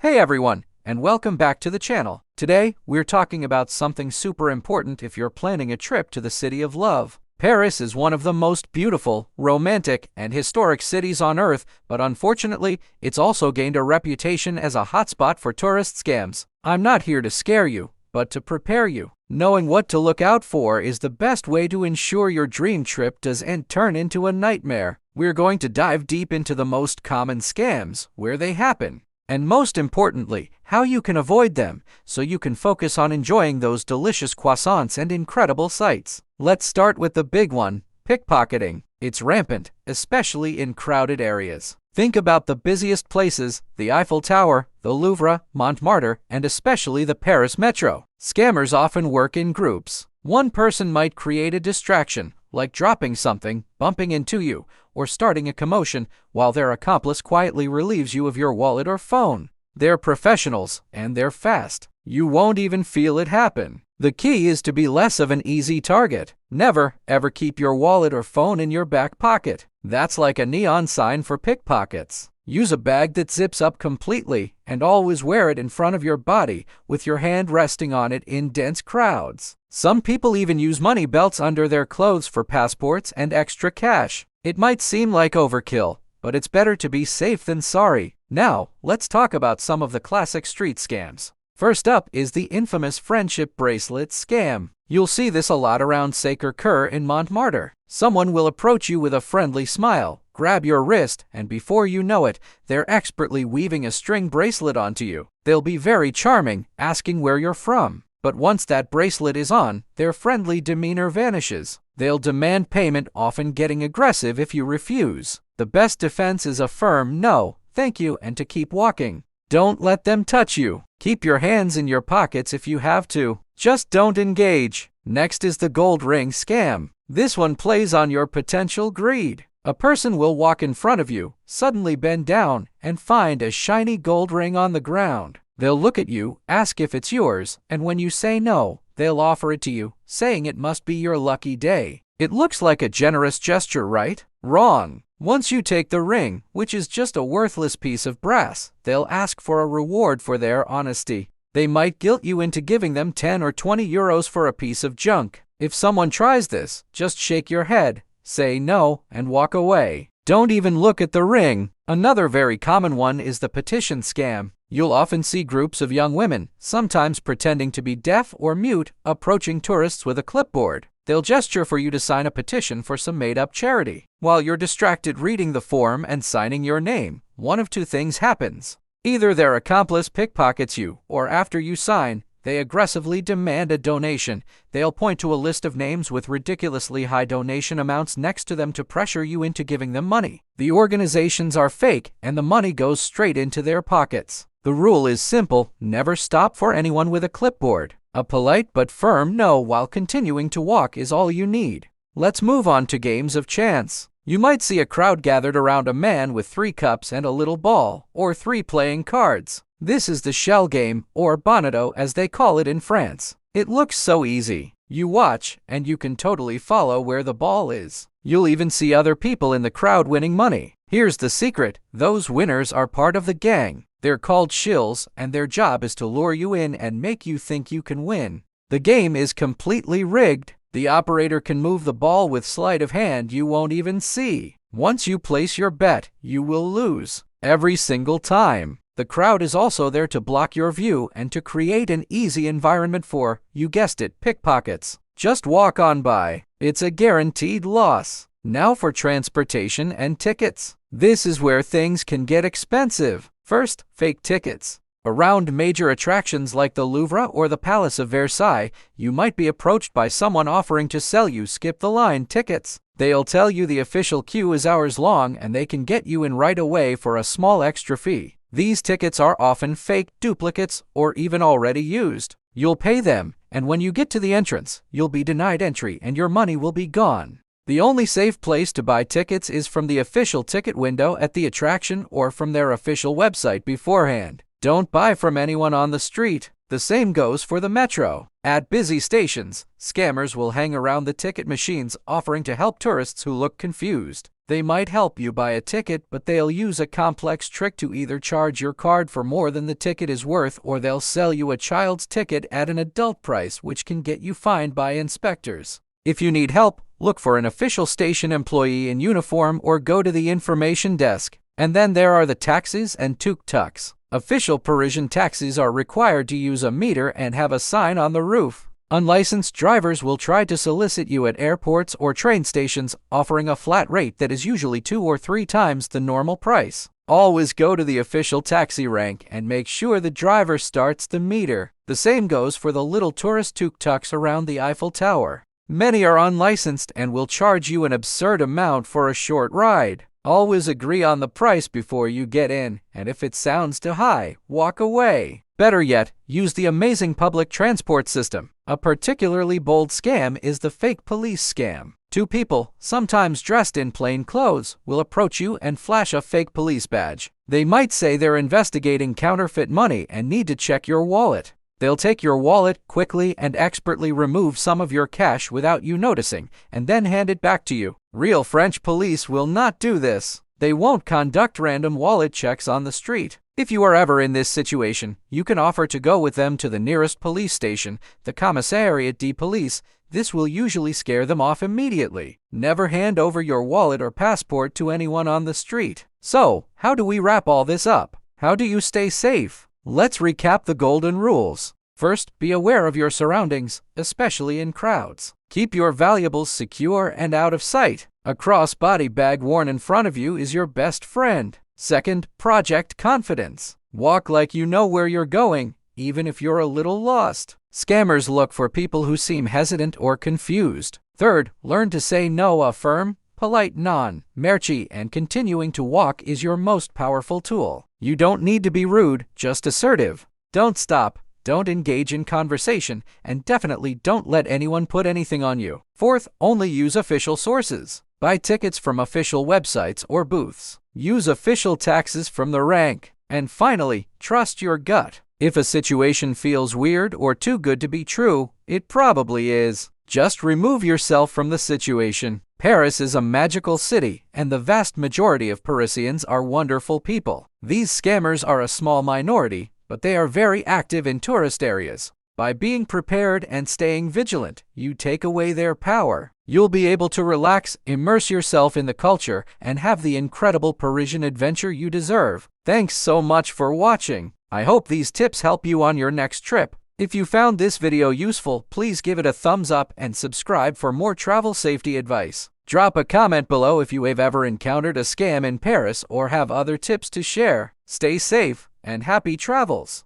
Hey everyone, and welcome back to the channel. Today, we're talking about something super important if you're planning a trip to the City of Love. Paris is one of the most beautiful, romantic, and historic cities on Earth, but unfortunately, it's also gained a reputation as a hotspot for tourist scams. I'm not here to scare you, but to prepare you. Knowing what to look out for is the best way to ensure your dream trip doesn't turn into a nightmare. We're going to dive deep into the most common scams, where they happen, and most importantly, how you can avoid them so you can focus on enjoying those delicious croissants and incredible sights. Let's start with the big one, pickpocketing. It's rampant, especially in crowded areas. Think about the busiest places, the Eiffel Tower, the Louvre, Montmartre, and especially the Paris Metro. Scammers often work in groups. One person might create a distraction, like dropping something, bumping into you, or starting a commotion, while their accomplice quietly relieves you of your wallet or phone. They're professionals, and they're fast. You won't even feel it happen. The key is to be less of an easy target. Never, ever keep your wallet or phone in your back pocket. That's like a neon sign for pickpockets. Use a bag that zips up completely, and always wear it in front of your body, with your hand resting on it in dense crowds. Some people even use money belts under their clothes for passports and extra cash. It might seem like overkill, but it's better to be safe than sorry. Now, let's talk about some of the classic street scams. First up is the infamous friendship bracelet scam. You'll see this a lot around Sacré-Cœur in Montmartre. Someone will approach you with a friendly smile, grab your wrist, and before you know it, they're expertly weaving a string bracelet onto you. They'll be very charming, asking where you're from. But once that bracelet is on, their friendly demeanor vanishes. They'll demand payment, often getting aggressive if you refuse. The best defense is a firm no, thank you, and to keep walking. Don't let them touch you. Keep your hands in your pockets if you have to. Just don't engage. Next is the gold ring scam. This one plays on your potential greed. A person will walk in front of you, suddenly bend down, and find a shiny gold ring on the ground. They'll look at you, ask if it's yours, and when you say no, they'll offer it to you, saying it must be your lucky day. It looks like a generous gesture, right? Wrong. Once you take the ring, which is just a worthless piece of brass, they'll ask for a reward for their honesty. They might guilt you into giving them 10 or 20 euros for a piece of junk. If someone tries this, just shake your head, say no, and walk away. Don't even look at the ring. Another very common one is the petition scam. You'll often see groups of young women, sometimes pretending to be deaf or mute, approaching tourists with a clipboard. They'll gesture for you to sign a petition for some made-up charity. While you're distracted reading the form and signing your name, one of two things happens. Either their accomplice pickpockets you, or after you sign, they aggressively demand a donation. They'll point to a list of names with ridiculously high donation amounts next to them to pressure you into giving them money. The organizations are fake, and the money goes straight into their pockets. The rule is simple: never stop for anyone with a clipboard. A polite but firm no while continuing to walk is all you need. Let's move on to games of chance. You might see a crowd gathered around a man with 3 cups and a little ball, or 3 playing cards. This is the shell game, or bonneteau as they call it in France. It looks so easy. You watch, and you can totally follow where the ball is. You'll even see other people in the crowd winning money. Here's the secret: those winners are part of the gang. They're called shills, and their job is to lure you in and make you think you can win. The game is completely rigged. The operator can move the ball with sleight of hand you won't even see. Once you place your bet, you will lose. Every single time. The crowd is also there to block your view and to create an easy environment for, you guessed it, pickpockets. Just walk on by. It's a guaranteed loss. Now for transportation and tickets. This is where things can get expensive. First, fake tickets. Around major attractions like the Louvre or the Palace of Versailles, you might be approached by someone offering to sell you skip-the-line tickets. They'll tell you the official queue is hours long and they can get you in right away for a small extra fee. These tickets are often fake duplicates or even already used. You'll pay them, and when you get to the entrance, you'll be denied entry and your money will be gone. The only safe place to buy tickets is from the official ticket window at the attraction or from their official website beforehand. Don't buy from anyone on the street. The same goes for the metro. At busy stations, scammers will hang around the ticket machines offering to help tourists who look confused. They might help you buy a ticket, but they'll use a complex trick to either charge your card for more than the ticket is worth, or they'll sell you a child's ticket at an adult price, which can get you fined by inspectors. If you need help, look for an official station employee in uniform or go to the information desk. And then there are the taxis and tuk-tuks. Official Parisian taxis are required to use a meter and have a sign on the roof. Unlicensed drivers will try to solicit you at airports or train stations, offering a flat rate that is usually 2 or 3 times the normal price. Always go to the official taxi rank and make sure the driver starts the meter. The same goes for the little tourist tuk-tuks around the Eiffel Tower. Many are unlicensed and will charge you an absurd amount for a short ride. Always agree on the price before you get in, and if it sounds too high, walk away. Better yet, use the amazing public transport system. A particularly bold scam is the fake police scam. 2 people, sometimes dressed in plain clothes, will approach you and flash a fake police badge. They might say they're investigating counterfeit money and need to check your wallet. They'll take your wallet, quickly and expertly remove some of your cash without you noticing, and then hand it back to you. Real French police will not do this. They won't conduct random wallet checks on the street. If you are ever in this situation, you can offer to go with them to the nearest police station, the Commissariat de Police. This will usually scare them off immediately. Never hand over your wallet or passport to anyone on the street. So, how do we wrap all this up? How do you stay safe? Let's recap the golden rules. First, be aware of your surroundings, especially in crowds. Keep your valuables secure and out of sight. A crossbody bag worn in front of you is your best friend. Second, project confidence. Walk like you know where you're going, even if you're a little lost. Scammers look for people who seem hesitant or confused. Third, learn to say no. A firm, polite non-merci and continuing to walk is your most powerful tool. You don't need to be rude, just assertive. Don't stop, don't engage in conversation, and definitely don't let anyone put anything on you. Fourth, only use official sources. Buy tickets from official websites or booths. Use official taxes from the rank. And finally, trust your gut. If a situation feels weird or too good to be true, it probably is. Just remove yourself from the situation. Paris is a magical city, and the vast majority of Parisians are wonderful people. These scammers are a small minority, but they are very active in tourist areas. By being prepared and staying vigilant, you take away their power. You'll be able to relax, immerse yourself in the culture, and have the incredible Parisian adventure you deserve. Thanks so much for watching. I hope these tips help you on your next trip. If you found this video useful, please give it a thumbs up and subscribe for more travel safety advice. Drop a comment below if you have ever encountered a scam in Paris or have other tips to share. Stay safe and happy travels!